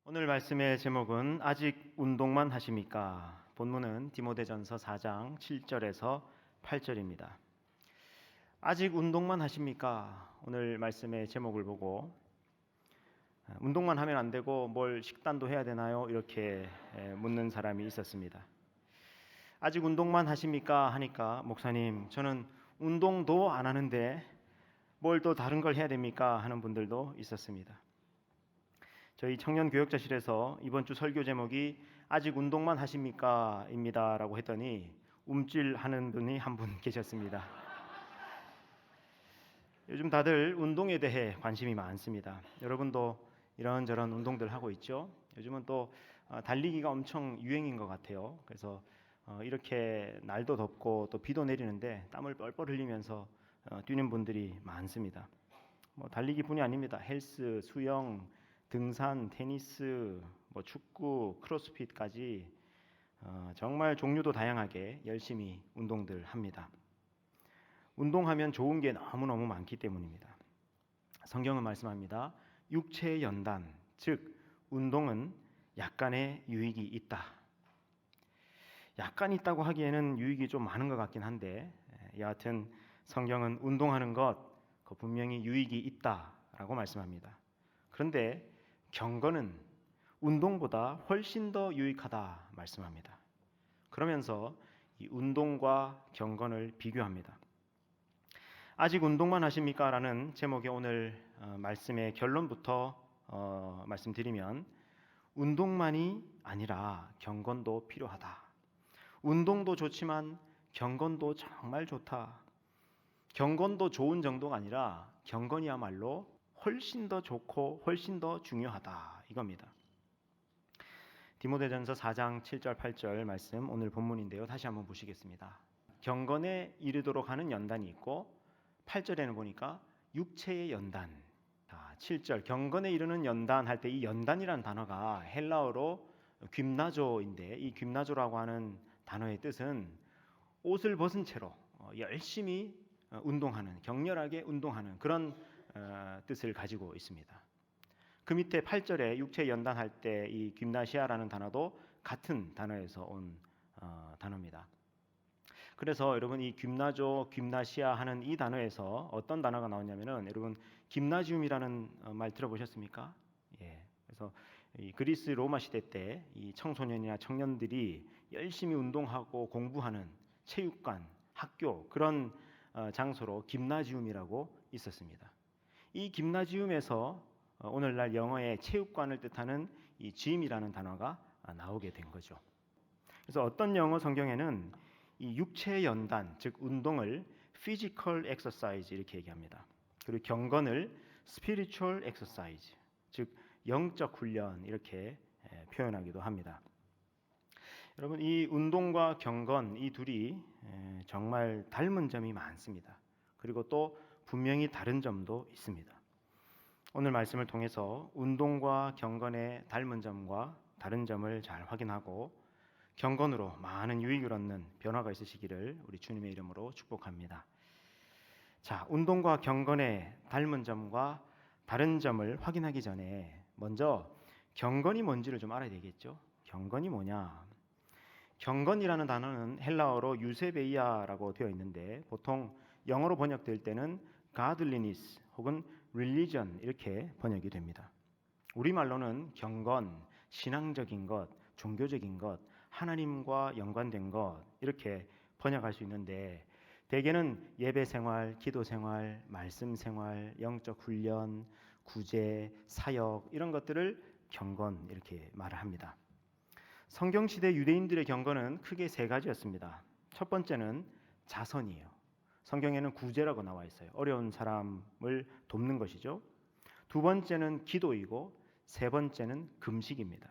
오늘 말씀의 제목은 아직 운동만 하십니까? 본문은 디모데전서 4장 7절에서 8절입니다. 아직 운동만 하십니까? 오늘 말씀의 제목을 보고 운동만 하면 안 되고 뭘 식단도 해야 되나요? 이렇게 묻는 사람이 있었습니다. 아직 운동만 하십니까? 하니까 목사님, 저는 운동도 안 하는데 뭘 또 다른 걸 해야 됩니까? 하는 분들도 있었습니다. 저희 청년교역자실에서 이번 주 설교 제목이 아직 운동만 하십니까? 입니다 라고 했더니 움찔하는 분이 한 분 계셨습니다. 요즘 다들 운동에 대해 관심이 많습니다. 여러분도 이런저런 운동들 하고 있죠. 요즘은 또 달리기가 엄청 유행인 것 같아요. 그래서 이렇게 날도 덥고 또 비도 내리는데 땀을 뻘뻘 흘리면서 뛰는 분들이 많습니다. 달리기뿐이 아닙니다. 헬스, 수영, 등산, 테니스, 축구, 크로스핏까지 정말 종류도 다양하게 열심히 운동들 합니다. 운동하면 좋은 게 너무너무 많기 때문입니다. 성경은 말씀합니다. 육체의 연단, 즉 운동은 약간의 유익이 있다. 약간 있다고 하기에는 유익이 좀 많은 것 같긴 한데 여하튼 성경은 운동하는 것 분명히 유익이 있다라고 말씀합니다. 그런데 경건은 운동보다 훨씬 더 유익하다 말씀합니다. 그러면서 이 운동과 경건을 비교합니다. 아직 운동만 하십니까? 라는 제목의 오늘 말씀의 결론부터 말씀드리면 운동만이 아니라 경건도 필요하다. 운동도 좋지만 경건도 정말 좋다. 경건도 좋은 정도가 아니라 경건이야말로 훨씬 더 좋고 훨씬 더 중요하다 이겁니다. 디모데전서 4장 7절 8절 말씀 오늘 본문인데요. 다시 한번 보시겠습니다. 경건에 이르도록 하는 연단이 있고 8절에는 보니까 육체의 연단. 7절 경건에 이르는 연단 할 때 이 연단이라는 단어가 헬라어로 그나조인데 이 그나조라고 하는 단어의 뜻은 옷을 벗은 채로 열심히 운동하는, 격렬하게 운동하는 그런 뜻을 가지고 있습니다. 그 밑에 8절에 육체 연단할 때 이 그나시아라는 단어도 같은 단어에서 온 단어입니다. 그래서 여러분 이 그나조, 그나시아 하는 이 단어에서 어떤 단어가 나오냐면은 여러분 김나지움이라는 말 들어보셨습니까? 예. 그래서 이 그리스 로마 시대 때 이 청소년이나 청년들이 열심히 운동하고 공부하는 체육관, 학교 그런 장소로 김나지움이라고 있었습니다. 이 김나지움에서 오늘날 영어의 체육관을 뜻하는 이 gym이라는 단어가 나오게 된 거죠. 그래서 어떤 영어 성경에는 이 육체 연단, 즉 운동을 physical exercise 이렇게 얘기합니다. 그리고 경건을 spiritual exercise, 즉 영적 훈련 이렇게 표현하기도 합니다. 여러분 이 운동과 경건 이 둘이 정말 닮은 점이 많습니다. 그리고 또 분명히 다른 점도 있습니다. 오늘 말씀을 통해서 운동과 경건의 닮은 점과 다른 점을 잘 확인하고 경건으로 많은 유익을 얻는 변화가 있으시기를 우리 주님의 이름으로 축복합니다. 자, 운동과 경건의 닮은 점과 다른 점을 확인하기 전에 먼저 경건이 뭔지를 좀 알아야 되겠죠. 경건이 뭐냐? 경건이라는 단어는 헬라어로 유세베이아라고 되어 있는데 보통 영어로 번역될 때는 godliness 혹은 religion 이렇게 번역이 됩니다. 우리말로는 경건, 신앙적인 것, 종교적인 것, 하나님과 연관된 것 이렇게 번역할 수 있는데 대개는 예배 생활, 기도 생활, 말씀 생활, 영적 훈련, 구제, 사역 이런 것들을 경건 이렇게 말을 합니다. 성경시대 유대인들의 경건은 크게 세 가지였습니다. 첫 번째는 자선이에요. 성경에는 구제라고 나와 있어요. 어려운 사람을 돕는 것이죠. 두 번째는 기도이고 세 번째는 금식입니다.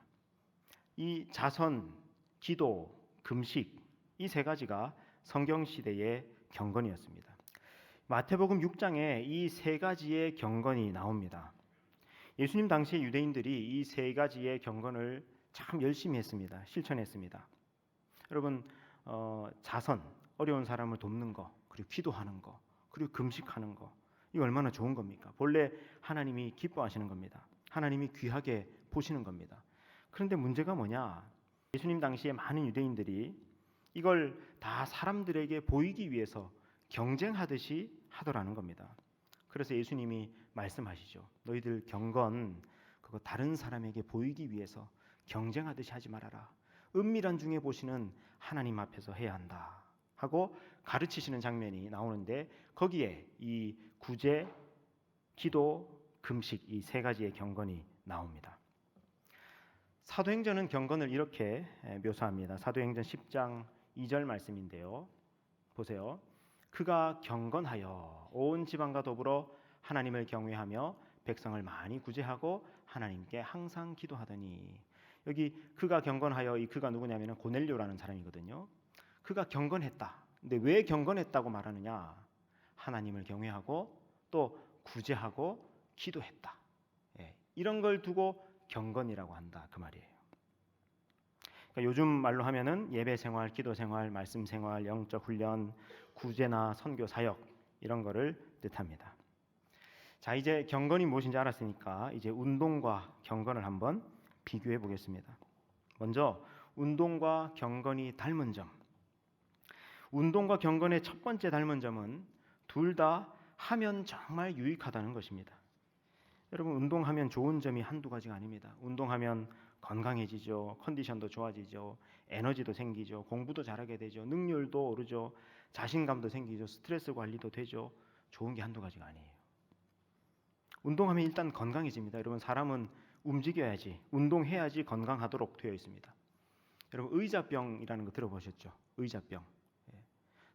이 자선, 기도, 금식 이 세 가지가 성경시대의 경건이었습니다. 마태복음 6장에 이 세 가지의 경건이 나옵니다. 예수님 당시의 유대인들이 이 세 가지의 경건을 참 열심히 했습니다. 실천했습니다. 여러분 자선, 어려운 사람을 돕는 거, 그리고 기도하는 거, 그리고 금식하는 거 이거 얼마나 좋은 겁니까? 본래 하나님이 기뻐하시는 겁니다. 하나님이 귀하게 보시는 겁니다. 그런데 문제가 뭐냐? 예수님 당시에 많은 유대인들이 이걸 다 사람들에게 보이기 위해서 경쟁하듯이 하더라는 겁니다. 그래서 예수님이 말씀하시죠. 너희들 경건 그거 다른 사람에게 보이기 위해서 경쟁하듯이 하지 말아라. 은밀한 중에 보시는 하나님 앞에서 해야 한다 하고 가르치시는 장면이 나오는데 거기에 이 구제, 기도, 금식 이 세 가지의 경건이 나옵니다. 사도행전은 경건을 이렇게 묘사합니다. 사도행전 10장 2절 말씀인데요. 보세요. 그가 경건하여 온 지방과 더불어 하나님을 경외하며 백성을 많이 구제하고 하나님께 항상 기도하더니, 여기 그가 경건하여, 이 그가 누구냐면 고넬료라는 사람이거든요. 그가 경건했다. 근데 왜 경건했다고 말하느냐? 하나님을 경외하고 또 구제하고 기도했다. 이런 걸 두고 경건이라고 한다 그 말이에요. 그러니까 요즘 말로 하면은 예배 생활, 기도 생활, 말씀 생활, 영적 훈련, 구제나 선교 사역 이런 거를 뜻합니다. 자, 이제 경건이 무엇인지 알았으니까 이제 운동과 경건을 한번 비교해 보겠습니다. 먼저 운동과 경건이 닮은 점. 운동과 경건의 첫 번째 닮은 점은 둘 다 하면 정말 유익하다는 것입니다. 여러분, 운동하면 좋은 점이 한두 가지가 아닙니다. 운동하면 건강해지죠. 컨디션도 좋아지죠. 에너지도 생기죠. 공부도 잘하게 되죠. 능률도 오르죠. 자신감도 생기죠. 스트레스 관리도 되죠. 좋은 게 한두 가지가 아니에요. 운동하면 일단 건강해집니다. 여러분, 사람은 움직여야지, 운동해야지 건강하도록 되어 있습니다. 여러분, 의자병이라는 거 들어보셨죠? 의자병.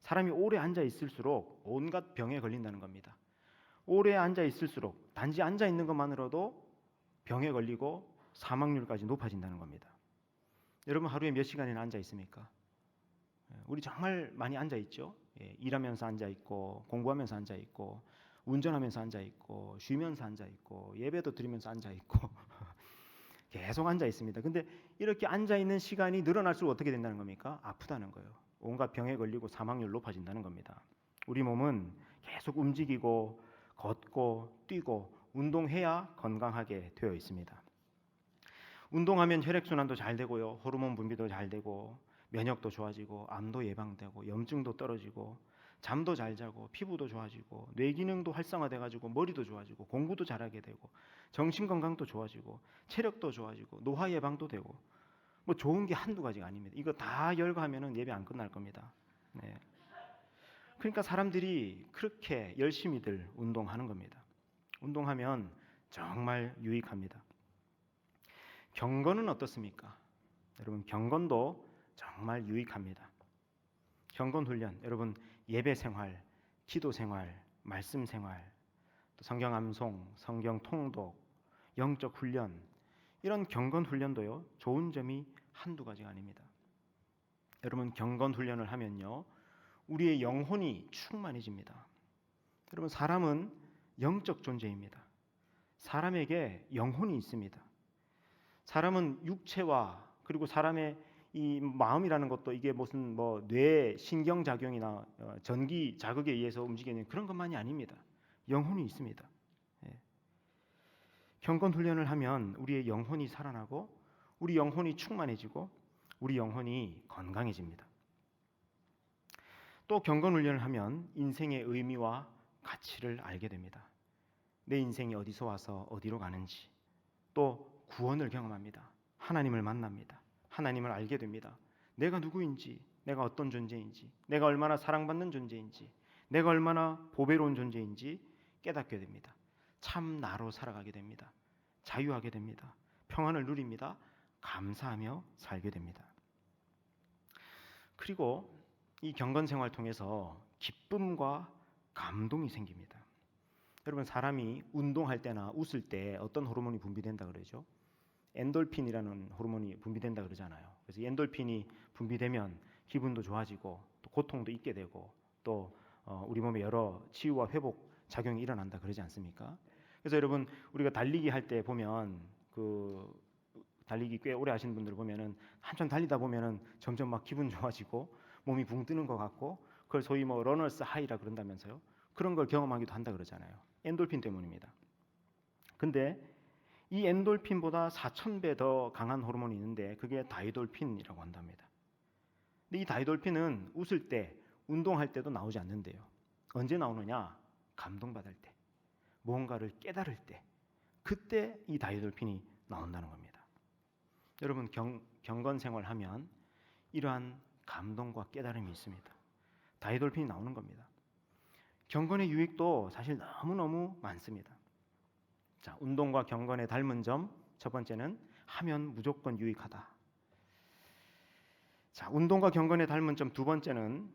사람이 오래 앉아 있을수록 온갖 병에 걸린다는 겁니다. 오래 앉아 있을수록 단지 앉아 있는 것만으로도 병에 걸리고 사망률까지 높아진다는 겁니다. 여러분, 하루에 몇 시간이나 앉아 있습니까? 우리 정말 많이 앉아 있죠. 일하면서 앉아 있고, 공부하면서 앉아 있고, 운전하면서 앉아 있고, 쉬면서 앉아 있고, 예배도 드리면서 앉아 있고 계속 앉아 있습니다. 근데 이렇게 앉아 있는 시간이 늘어날수록 어떻게 된다는 겁니까? 아프다는 거예요. 온갖 병에 걸리고 사망률 높아진다는 겁니다. 우리 몸은 계속 움직이고 걷고 뛰고 운동해야 건강하게 되어 있습니다. 운동하면 혈액순환도 잘 되고요, 호르몬 분비도 잘 되고, 면역도 좋아지고, 암도 예방되고, 염증도 떨어지고, 잠도 잘 자고, 피부도 좋아지고, 뇌기능도 활성화돼가지고 머리도 좋아지고, 공부도 잘하게 되고, 정신건강도 좋아지고, 체력도 좋아지고, 노화 예방도 되고, 뭐 좋은 게 한두 가지가 아닙니다. 이거 다 열거하면은 예배 안 끝날 겁니다. 네. 그러니까 사람들이 그렇게 열심히들 운동하는 겁니다. 운동하면 정말 유익합니다. 경건은 어떻습니까? 여러분, 경건도 정말 유익합니다. 경건 훈련, 여러분 예배 생활, 기도 생활, 말씀 생활, 또 성경 암송, 성경 통독, 영적 훈련, 이런 경건 훈련도요, 좋은 점이 한두 가지가 아닙니다. 여러분, 경건 훈련을 하면요, 우리의 영혼이 충만해집니다. 여러분, 사람은 영적 존재입니다. 사람에게 영혼이 있습니다. 사람은 육체와, 그리고 사람의 이 마음이라는 것도 이게 무슨 뭐 뇌 신경 작용이나 전기 자극에 의해서 움직이는 그런 것만이 아닙니다. 영혼이 있습니다. 경건 훈련을 하면 우리의 영혼이 살아나고, 우리 영혼이 충만해지고, 우리 영혼이 건강해집니다. 또 경건 훈련을 하면 인생의 의미와 가치를 알게 됩니다. 내 인생이 어디서 와서 어디로 가는지, 또 구원을 경험합니다. 하나님을 만납니다. 하나님을 알게 됩니다. 내가 누구인지, 내가 어떤 존재인지, 내가 얼마나 사랑받는 존재인지, 내가 얼마나 보배로운 존재인지 깨닫게 됩니다. 참 나로 살아가게 됩니다. 자유하게 됩니다. 평안을 누립니다. 감사하며 살게 됩니다. 그리고 이 경건 생활을 통해서 기쁨과 감동이 생깁니다. 여러분, 사람이 운동할 때나 웃을 때 어떤 호르몬이 분비된다 그러죠? 엔돌핀이라는 호르몬이 분비된다 그러잖아요. 그래서 엔돌핀이 분비되면 기분도 좋아지고, 또 고통도 잊게 되고, 또 우리 몸에 여러 치유와 회복 작용이 일어난다 그러지 않습니까? 그래서 여러분, 우리가 달리기 할 때 보면, 그 달리기 꽤 오래 하시는 분들 보면은 한참 달리다 보면은 점점 막 기분 좋아지고 몸이 붕 뜨는 것 같고, 그걸 소위 뭐 러너스 하이라 그런다면서요. 그런 걸 경험하기도 한다 그러잖아요. 엔돌핀 때문입니다. 근데 이 엔돌핀보다 4,000배 더 강한 호르몬이 있는데 그게 다이돌핀이라고 한답니다. 근데 이 다이돌핀은 웃을 때, 운동할 때도 나오지 않는데요. 언제 나오느냐? 감동받을 때, 무언가를 깨달을 때, 그때 이 다이돌핀이 나온다는 겁니다. 여러분 경건 생활하면 이러한 감동과 깨달음이 있습니다. 다이돌핀이 나오는 겁니다. 경건의 유익도 사실 너무너무 많습니다. 자, 운동과 경건의 닮은 점, 첫 번째는 하면 무조건 유익하다. 자, 운동과 경건의 닮은 점 두 번째는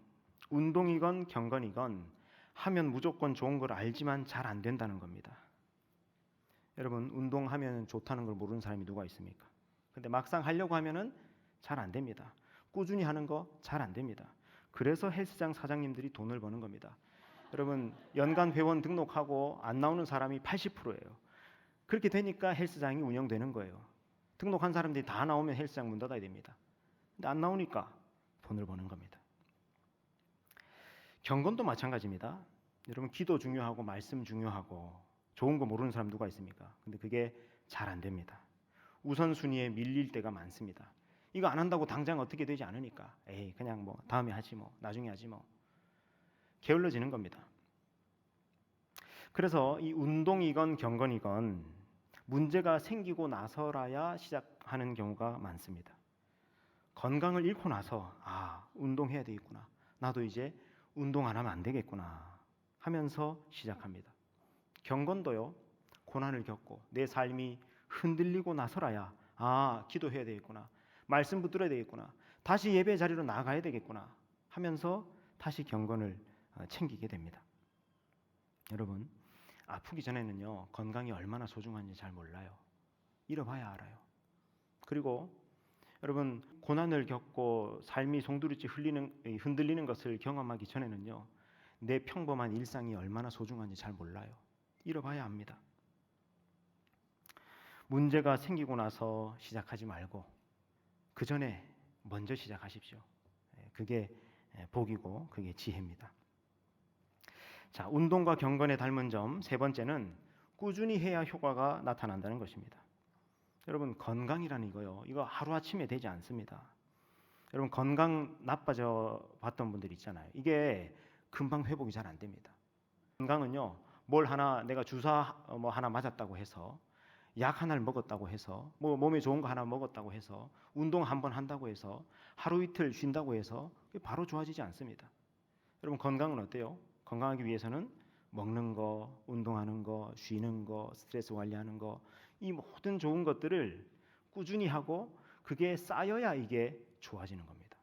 운동이건 경건이건 하면 무조건 좋은 걸 알지만 잘 안 된다는 겁니다. 여러분 운동하면 좋다는 걸 모르는 사람이 누가 있습니까? 근데 막상 하려고 하면은 잘 안 됩니다. 꾸준히 하는 거 잘 안 됩니다. 그래서 헬스장 사장님들이 돈을 버는 겁니다. 여러분 연간 회원 등록하고 안 나오는 사람이 80%예요. 그렇게 되니까 헬스장이 운영되는 거예요. 등록한 사람들이 다 나오면 헬스장 문 닫아야 됩니다. 근데 안 나오니까 돈을 버는 겁니다. 경건도 마찬가지입니다. 여러분 기도 중요하고 말씀 중요하고 좋은 거 모르는 사람 누가 있습니까? 근데 그게 잘 안 됩니다. 우선순위에 밀릴 때가 많습니다. 이거 안 한다고 당장 어떻게 되지 않으니까 에이 그냥 뭐 다음에 하지 뭐 나중에 하지 뭐 게을러지는 겁니다. 그래서 이 운동이건 경건이건 문제가 생기고 나서라야 시작하는 경우가 많습니다. 건강을 잃고 나서 운동해야 되겠구나. 나도 이제 운동 안 하면 안 되겠구나 하면서 시작합니다. 경건도요. 고난을 겪고 내 삶이 흔들리고 나서라야 기도해야 되겠구나. 말씀 붙들어야 되겠구나. 다시 예배 자리로 나가야 되겠구나 하면서 다시 경건을 챙기게 됩니다. 여러분 아프기 전에는요. 건강이 얼마나 소중한지 잘 몰라요. 잃어봐야 알아요. 그리고 여러분 고난을 겪고 삶이 송두리째 흔들리는 것을 경험하기 전에는요. 내 평범한 일상이 얼마나 소중한지 잘 몰라요. 잃어봐야 합니다. 문제가 생기고 나서 시작하지 말고 그 전에 먼저 시작하십시오. 그게 복이고 그게 지혜입니다. 자, 운동과 경건의 닮은 점 세 번째는 꾸준히 해야 효과가 나타난다는 것입니다. 여러분 건강이라는 이거 하루아침에 되지 않습니다. 여러분 건강 나빠져 봤던 분들 있잖아요. 이게 금방 회복이 잘 안 됩니다. 건강은요. 뭘 하나 내가 주사 하나 맞았다고 해서 약 하나를 먹었다고 해서 몸에 좋은 거 하나 먹었다고 해서 운동 한번 한다고 해서 하루 이틀 쉰다고 해서 바로 좋아지지 않습니다. 여러분 건강은 어때요? 건강하기 위해서는 먹는 거, 운동하는 거, 쉬는 거, 스트레스 관리하는 거, 이 모든 좋은 것들을 꾸준히 하고 그게 쌓여야 이게 좋아지는 겁니다.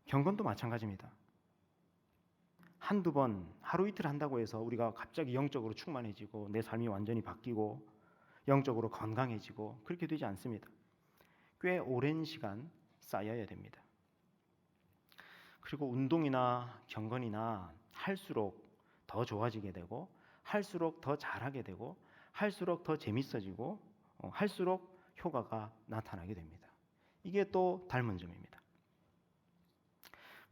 경건도 마찬가지입니다. 한두 번, 하루 이틀 한다고 해서 우리가 갑자기 영적으로 충만해지고 내 삶이 완전히 바뀌고 영적으로 건강해지고 그렇게 되지 않습니다. 꽤 오랜 시간 쌓여야 됩니다. 그리고 운동이나 경건이나 할수록 더 좋아지게 되고 할수록 더 잘하게 되고 할수록 더 재밌어지고 할수록 효과가 나타나게 됩니다. 이게 또 닮은 점입니다.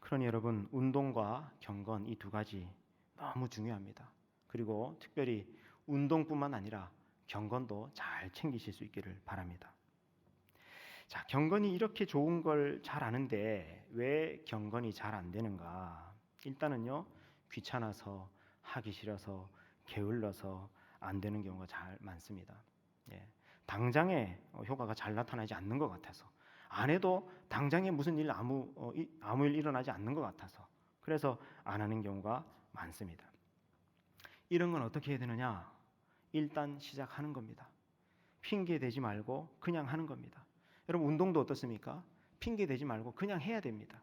그러니 여러분 운동과 경건 이 두 가지 너무 중요합니다. 그리고 특별히 운동뿐만 아니라 경건도 잘 챙기실 수 있기를 바랍니다. 자, 경건이 이렇게 좋은 걸 잘 아는데 왜 경건이 잘 안 되는가? 일단은요, 귀찮아서 하기 싫어서 게을러서 안 되는 경우가 잘 많습니다. 당장에 효과가 잘 나타나지 않는 것 같아서 안 해도 당장에 무슨 일 아무 일 일어나지 않는 것 같아서 그래서 안 하는 경우가 많습니다. 이런 건 어떻게 해야 되느냐? 일단 시작하는 겁니다. 핑계 대지 말고 그냥 하는 겁니다. 여러분 운동도 어떻습니까? 핑계 대지 말고 그냥 해야 됩니다.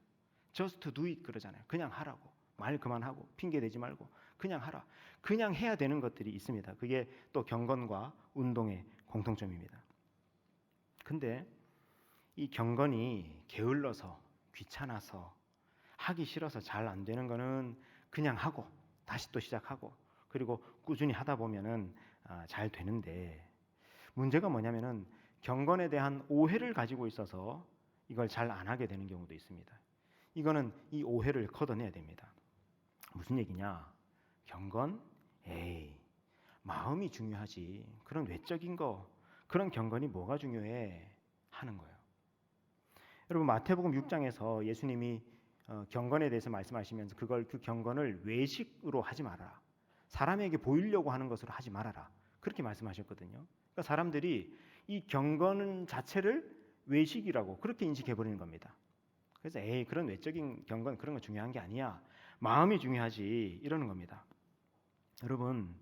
Just do it 그러잖아요. 그냥 하라고. 말 그만하고 핑계 대지 말고 그냥 하라. 그냥 해야 되는 것들이 있습니다. 그게 또 경건과 운동의 공통점입니다. 근데 이 경건이 게을러서 귀찮아서 하기 싫어서 잘 안 되는 거는 그냥 하고 다시 또 시작하고 그리고 꾸준히 하다 보면은 잘 되는데 문제가 뭐냐면은 경건에 대한 오해를 가지고 있어서 이걸 잘 안 하게 되는 경우도 있습니다. 이거는 이 오해를 걷어내야 됩니다. 무슨 얘기냐? 경건? 에이 마음이 중요하지. 그런 외적인 거, 그런 경건이 뭐가 중요해 하는 거예요. 여러분 마태복음 6장에서 예수님이 경건에 대해서 말씀하시면서 그 경건을 외식으로 하지 말아라. 사람에게 보이려고 하는 것으로 하지 말아라. 그렇게 말씀하셨거든요. 그러니까 사람들이 이 경건 자체를 외식이라고 그렇게 인식해 버리는 겁니다. 그래서 그런 외적인 경건 그런 거 중요한 게 아니야. 마음이 중요하지 이러는 겁니다. 여러분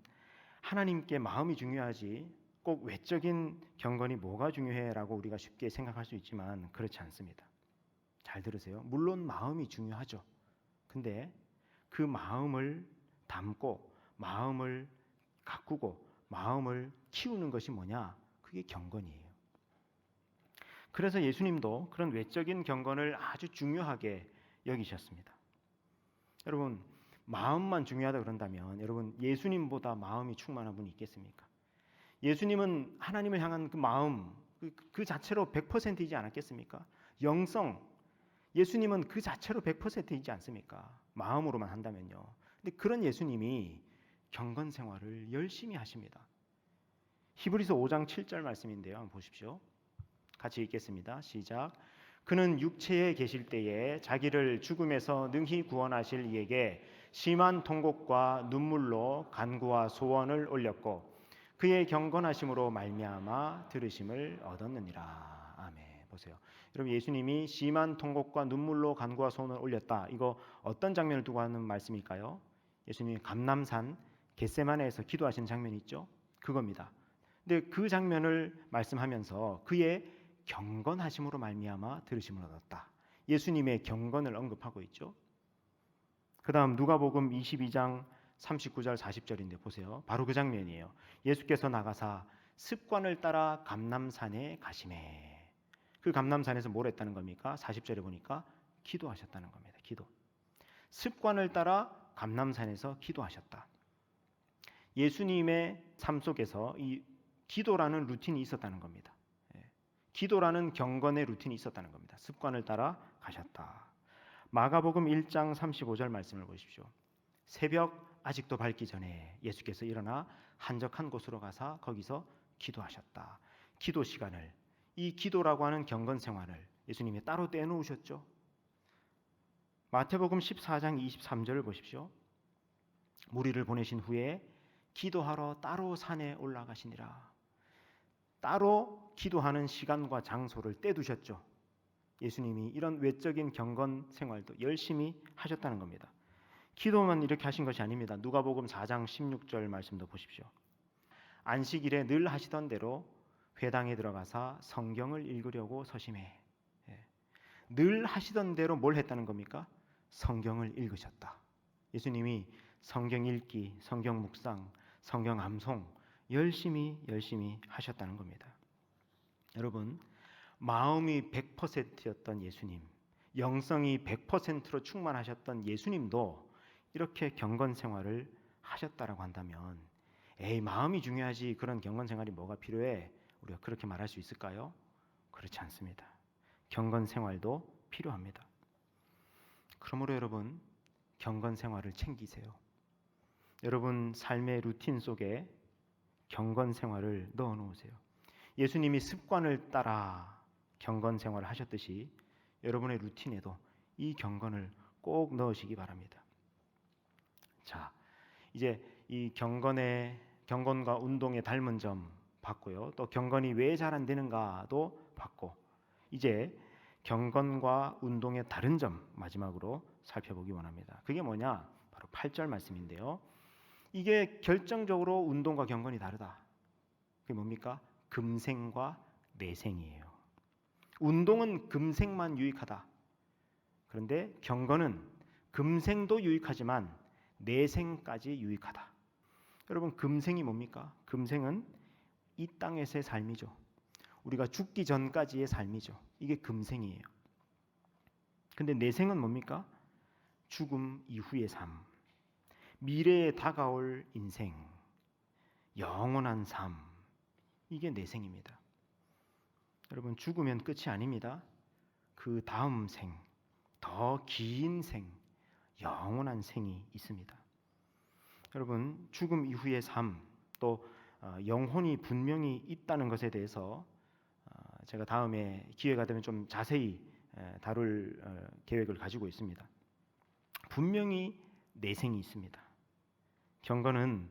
하나님께 마음이 중요하지 꼭 외적인 경건이 뭐가 중요해라고 우리가 쉽게 생각할 수 있지만 그렇지 않습니다. 잘 들으세요. 물론 마음이 중요하죠. 근데 그 마음을 담고 마음을 가꾸고 마음을 키우는 것이 뭐냐? 그게 경건이에요. 그래서 예수님도 그런 외적인 경건을 아주 중요하게 여기셨습니다. 여러분 마음만 중요하다 그런다면 여러분 예수님보다 마음이 충만한 분이 있겠습니까? 예수님은 하나님을 향한 그 마음 그 자체로 100%이지 않았겠습니까? 영성 예수님은 그 자체로 100%이지 않습니까? 마음으로만 한다면요. 근데 그런 예수님이 경건 생활을 열심히 하십니다. 히브리서 5장 7절 말씀인데요. 한번 보십시오. 같이 읽겠습니다. 시작. 그는 육체에 계실 때에 자기를 죽음에서 능히 구원하실 이에게 심한 통곡과 눈물로 간구와 소원을 올렸고 그의 경건하심으로 말미암아 들으심을 얻었느니라. 아멘. 보세요. 여러분 예수님이 심한 통곡과 눈물로 간구와 소원을 올렸다. 이거 어떤 장면을 두고 하는 말씀일까요? 예수님이 감람산 겟세마네에서 기도하신 장면이 있죠. 그겁니다. 근데 그 장면을 말씀하면서 그의 경건하심으로 말미암아 들으심을 얻었다. 예수님의 경건을 언급하고 있죠. 그 다음 누가복음 22장 39절 40절인데 보세요. 바로 그 장면이에요. 예수께서 나가사 습관을 따라 감람산에 가시매. 그 감람산에서 뭘 했다는 겁니까? 40절에 보니까 기도하셨다는 겁니다. 기도. 습관을 따라 감람산에서 기도하셨다. 예수님의 삶 속에서 이 기도라는 루틴이 있었다는 겁니다. 기도라는 경건의 루틴이 있었다는 겁니다. 습관을 따라 가셨다. 마가복음 1장 35절 말씀을 보십시오. 새벽 아직도 밝기 전에 예수께서 일어나 한적한 곳으로 가사 거기서 기도하셨다. 기도 시간을 이 기도라고 하는 경건 생활을 예수님이 따로 떼놓으셨죠. 마태복음 14장 23절을 보십시오. 무리를 보내신 후에 기도하러 따로 산에 올라가시니라. 따로 기도하는 시간과 장소를 떼두셨죠. 예수님이 이런 외적인 경건 생활도 열심히 하셨다는 겁니다. 기도만 이렇게 하신 것이 아닙니다. 누가복음 4장 16절 말씀도 보십시오. 안식일에 늘 하시던 대로 회당에 들어가사 성경을 읽으려고 서심해. 늘 하시던 대로 뭘 했다는 겁니까? 성경을 읽으셨다. 예수님이 성경 읽기, 성경 묵상, 성경 암송 열심히 하셨다는 겁니다. 여러분 마음이 100%였던 예수님, 영성이 100%로 충만하셨던 예수님도 이렇게 경건 생활을 하셨다라고 한다면 마음이 중요하지 그런 경건 생활이 뭐가 필요해? 우리가 그렇게 말할 수 있을까요? 그렇지 않습니다. 경건 생활도 필요합니다. 그러므로 여러분 경건 생활을 챙기세요. 여러분 삶의 루틴 속에 경건 생활을 넣어 놓으세요. 예수님이 습관을 따라 경건 생활을 하셨듯이 여러분의 루틴에도 이 경건을 꼭 넣으시기 바랍니다. 자, 이제 이 경건과 운동의 닮은 점 봤고요. 또 경건이 왜 잘 안 되는가도 봤고 이제 경건과 운동의 다른 점 마지막으로 살펴보기 원합니다. 그게 뭐냐? 바로 8절 말씀인데요. 이게 결정적으로 운동과 경건이 다르다. 그게 뭡니까? 금생과 내생이에요. 운동은 금생만 유익하다. 그런데 경건은 금생도 유익하지만 내생까지 유익하다. 여러분 금생이 뭡니까? 금생은 이 땅에서의 삶이죠. 우리가 죽기 전까지의 삶이죠. 이게 금생이에요. 근데 내생은 뭡니까? 죽음 이후의 삶, 미래에 다가올 인생, 영원한 삶, 이게 내생입니다. 여러분 죽으면 끝이 아닙니다. 그 다음 생, 더 긴 생, 영원한 생이 있습니다. 여러분 죽음 이후의 삶, 또 영혼이 분명히 있다는 것에 대해서 제가 다음에 기회가 되면 좀 자세히 다룰 계획을 가지고 있습니다. 분명히 내생이 있습니다. 경건은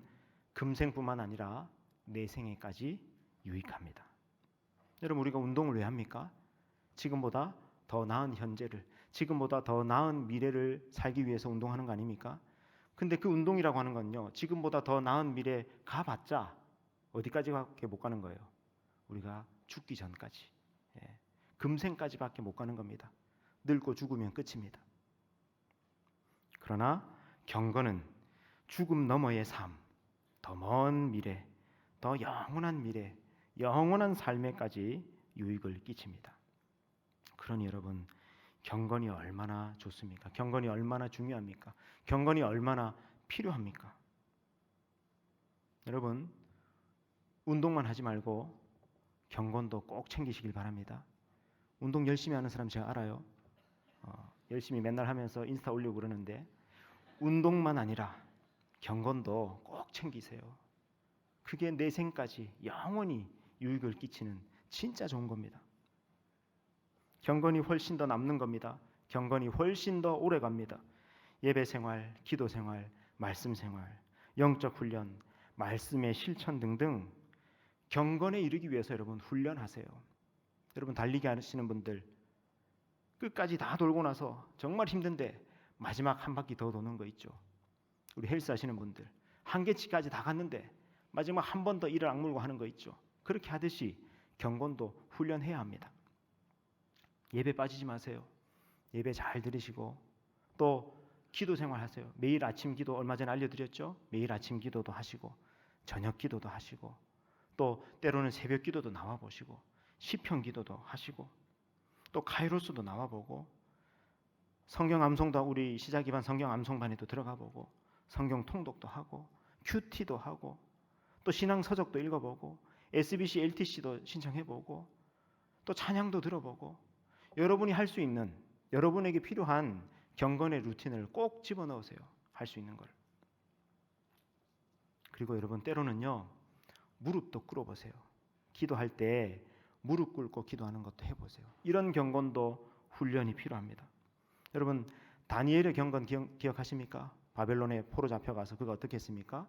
금생뿐만 아니라 내생에까지 유익합니다. 여러분, 우리가 운동을 왜 합니까? 지금보다 더 나은 현재를, 지금보다 더 나은 미래를 살기 위해서 운동하는 거 아닙니까? 근데 그 운동이라고 하는 건요, 지금보다 더 나은 미래 가봤자 어디까지밖에 못 가는 거예요. 우리가 죽기 전까지, 금생까지밖에 못 가는 겁니다. 늙고 죽으면 끝입니다. 그러나 경건은 죽음 너머의 삶, 더 먼 미래, 더 영원한 미래, 영원한 삶에까지 유익을 끼칩니다. 그러니 여러분, 경건이 얼마나 좋습니까? 경건이 얼마나 중요합니까? 경건이 얼마나 필요합니까? 여러분, 운동만 하지 말고 경건도 꼭 챙기시길 바랍니다. 운동 열심히 하는 사람 제가 알아요. 열심히 맨날 하면서 인스타 올리고 그러는데 운동만 아니라 경건도 꼭 챙기세요. 그게 내 생까지 영원히 유익을 끼치는 진짜 좋은 겁니다. 경건이 훨씬 더 남는 겁니다. 경건이 훨씬 더 오래 갑니다. 예배 생활, 기도 생활, 말씀 생활, 영적 훈련, 말씀의 실천 등등 경건에 이르기 위해서 여러분 훈련하세요. 여러분 달리기 하시는 분들 끝까지 다 돌고 나서 정말 힘든데 마지막 한 바퀴 더 도는 거 있죠. 우리 헬스 하시는 분들 한계치까지 다 갔는데 마지막 한 번 더 이를 악물고 하는 거 있죠. 그렇게 하듯이 경건도 훈련해야 합니다. 예배 빠지지 마세요. 예배 잘 들으시고 또 기도 생활 하세요. 매일 아침 기도 얼마 전에 알려드렸죠. 매일 아침 기도도 하시고 저녁 기도도 하시고 또 때로는 새벽 기도도 나와보시고 시편 기도도 하시고 또 카이로스도 나와보고 성경 암송도 우리 시작 기반 성경 암송반에도 들어가보고 성경 통독도 하고 큐티도 하고 또 신앙 서적도 읽어보고 SBC LTC도 신청해보고 또 찬양도 들어보고 여러분이 할 수 있는 여러분에게 필요한 경건의 루틴을 꼭 집어넣으세요. 할 수 있는 걸. 그리고 여러분 때로는요 무릎도 꿇어보세요. 기도할 때 무릎 꿇고 기도하는 것도 해보세요. 이런 경건도 훈련이 필요합니다. 여러분 다니엘의 경건 기억하십니까? 바벨론에 포로 잡혀가서 그가 어떻게 했습니까?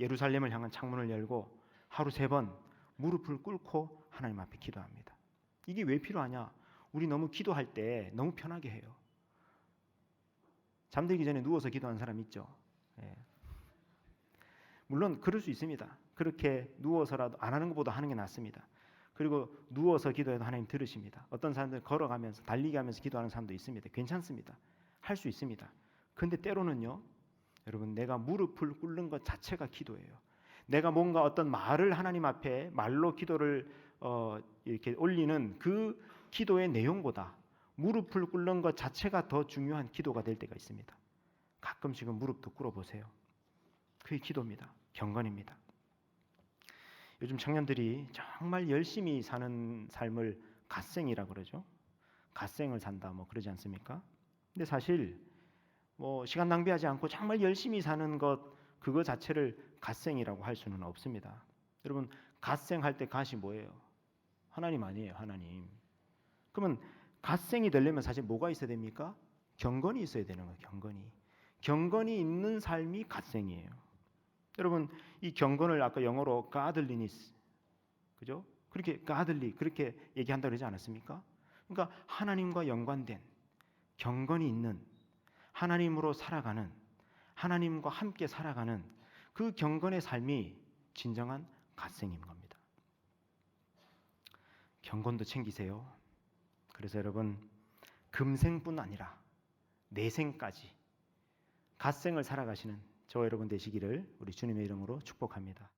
예루살렘을 향한 창문을 열고 하루 3번 무릎을 꿇고 하나님 앞에 기도합니다. 이게 왜 필요하냐? 우리 너무 기도할 때 너무 편하게 해요. 잠들기 전에 누워서 기도하는 사람 있죠? 물론 그럴 수 있습니다. 그렇게 누워서라도 안 하는 것보다 하는 게 낫습니다. 그리고 누워서 기도해도 하나님 들으십니다. 어떤 사람들 걸어가면서 달리기 하면서 기도하는 사람도 있습니다. 괜찮습니다. 할 수 있습니다. 그런데 때로는요 여러분 내가 무릎을 꿇는 것 자체가 기도예요. 내가 뭔가 어떤 말을 하나님 앞에 말로 기도를 이렇게 올리는 그 기도의 내용보다 무릎을 꿇는 것 자체가 더 중요한 기도가 될 때가 있습니다. 가끔씩은 무릎도 꿇어보세요. 그게 기도입니다. 경건입니다. 요즘 청년들이 정말 열심히 사는 삶을 갓생이라 그러죠. 갓생을 산다 뭐 그러지 않습니까? 근데 사실 뭐 시간 낭비하지 않고 정말 열심히 사는 것 그거 자체를 갓생이라고 할 수는 없습니다. 여러분 갓생할 때 갓이 뭐예요? 하나님 아니에요. 하나님. 그러면 갓생이 되려면 사실 뭐가 있어야 됩니까? 경건이 있어야 되는 거예요. 경건이 있는 삶이 갓생이에요. 여러분 이 경건을 아까 영어로 godliness 그죠? 그렇게 godly 그렇게 얘기한다고 그러지 않았습니까? 그러니까 하나님과 연관된 경건이 있는 하나님으로 살아가는 하나님과 함께 살아가는 그 경건의 삶이 진정한 갓생인 겁니다. 경건도 챙기세요. 그래서 여러분 금생뿐 아니라 내생까지 갓생을 살아가시는 저와 여러분 되시기를 우리 주님의 이름으로 축복합니다.